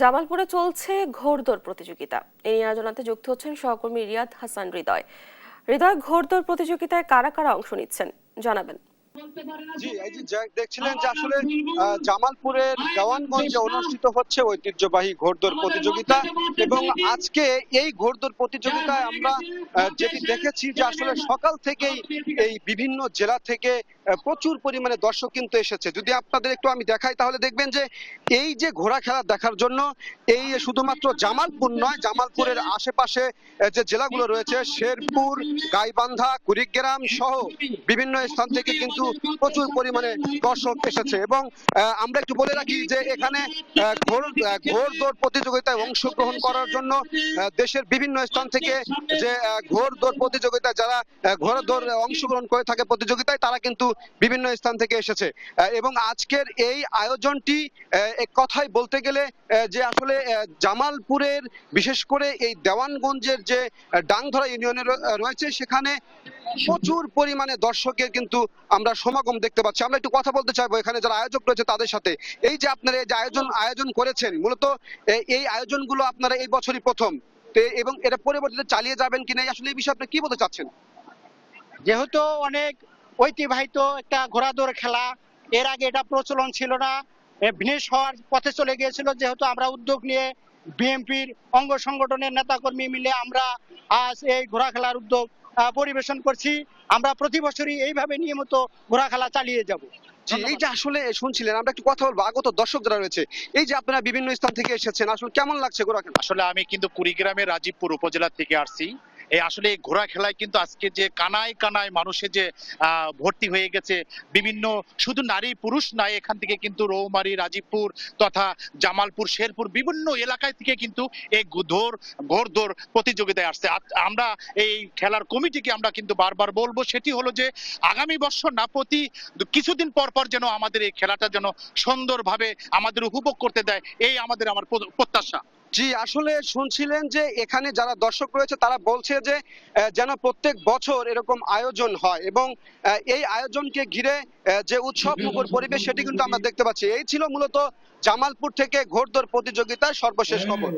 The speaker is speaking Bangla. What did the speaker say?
জামালপুরে চলছে ঘোড়দৌড় প্রতিযোগিতা। এই নিয়ে আলোচনাতে যুক্ত হচ্ছেন সহকর্মী রিয়াদ হাসান হৃদয়। হৃদয়, ঘোড়দৌড় প্রতিযোগিতায় কারা কারা অংশ নিচ্ছেন জানাবেন। জি, এই যে দেখছিলেন যে আসলে জামালপুরের দেওয়ানগঞ্জে অনুষ্ঠিত হচ্ছে ঐতিহ্যবাহী ঘোড়দৌড় প্রতিযোগিতা এবং আজকে এই ঘোড়দৌড় প্রতিযোগিতায় আমরা যেটি দেখেছি যে আসলে সকাল থেকেই এই বিভিন্ন জেলা থেকে প্রচুর পরিমাণে দর্শক কিন্তু এসেছে। যদি আপনাদের একটু আমি দেখাই তাহলে দেখবেন যে এই যে ঘোড়া খেলা দেখার জন্য এই শুধুমাত্র জামালপুর নয়, জামালপুরের আশেপাশে যে জেলাগুলো রয়েছে শেরপুর, গাইবান্ধা, কুড়িগ্রাম সহ বিভিন্ন স্থান থেকে কিন্তু প্রচুর পরিমাণে দর্শক এসেছে এবং আমরা একটু বলে রাখি যে এখানে ঘোড়দৌড় প্রতিযোগিতায় অংশগ্রহণ করার জন্য দেশের বিভিন্ন স্থান থেকে যে ঘোড়দৌড় প্রতিযোগিতায় যারা ঘোড়দৌড় অংশগ্রহণ করে থাকে প্রতিযোগিতায় তারা কিন্তু বিভিন্ন স্থান থেকে এসেছে এবং আজকের এই আয়োজনটি এক কথায় বলতে গেলে যে আসলে জামালপুরের বিশেষ করে এই দেওয়ানগঞ্জের যে ডাংধরা ইউনিয়নে রয়েছে সেখানে প্রচুর পরিমাণে দর্শকের কিন্তু আমরা সমাগম দেখতে পাচ্ছি। আমরা একটু কথা বলতে চাইবো এখানে যারা আয়োজক রয়েছে তাদের সাথে। এই যে আপনারা এই যে আয়োজন করেছেন, মূলত এই আয়োজনগুলো আপনারা এই বছরই প্রথম এবং এটা পরবর্তীতে চালিয়ে যাবেন কিনা, আসলে এই বিষয়ে আপনি কি বলতে চাচ্ছেন? যেহেতু অনেক ঐতিহ্যবাহিত একটা ঘোড়া দৌড় খেলা, এর আগে এটা প্রচলন ছিল না, বিনেশ হওয়ার পথে চলে গিয়েছিল। যেহেতু আমরা উদ্যোগ নিয়ে বিএনপির অঙ্গ সংগঠনের নেতাকর্মী মিলে আমরা আজ এই ঘোড়া খেলার উদ্যোগ পরিবেশন করছি। আমরা প্রতি বছরই এইভাবে নিয়মিত ঘোড়া খেলা চালিয়ে যাব। জি, এই যে আসলে শুনছিলেন, আমরা একটু কথা বলবো আগত দর্শক যারা রয়েছে। এই যে আপনারা বিভিন্ন স্থান থেকে এসেছেন, আসলে কেমন লাগছে ঘোড়া খেলা? আসলে আমি কিন্তু কুড়িগ্রামের রাজীবপুর উপজেলা থেকে আসছি। এই আসলে এই ঘোড়া খেলায় কিন্তু আজকে যে কানায় কানায় মানুষের যে ভর্তি হয়ে গেছে, বিভিন্ন শুধু নারী পুরুষ নাই, এখান থেকে কিন্তু রৌমারী, রাজীবপুর তথা জামালপুর, শেরপুর বিভিন্ন এলাকায় থেকে কিন্তু এই ঘোড়দৌড় প্রতিযোগিতায় আসছে। আমরা এই খেলার কমিটিকে আমরা কিন্তু বারবার বলবো, সেটি হলো যে আগামী বছর না প্রতি কিছুদিন পর পর যেন আমাদের এই খেলাটা যেন সুন্দরভাবে আমাদের উপভোগ করতে দেয়, এই আমার প্রত্যাশা। জি, আসলে শুনছিলেন যে এখানে যারা দর্শক রয়েছে তারা বলছে যে যেন প্রত্যেক বছর এরকম আয়োজন হয় এবং এই আয়োজনকে ঘিরে যে উৎসব মুখর পরিবেশ সেটি কিন্তু আমরা দেখতে পাচ্ছি। এই ছিল মূলত জামালপুর থেকে ঘোড়দৌড় প্রতিযোগিতার সর্বশেষ খবর।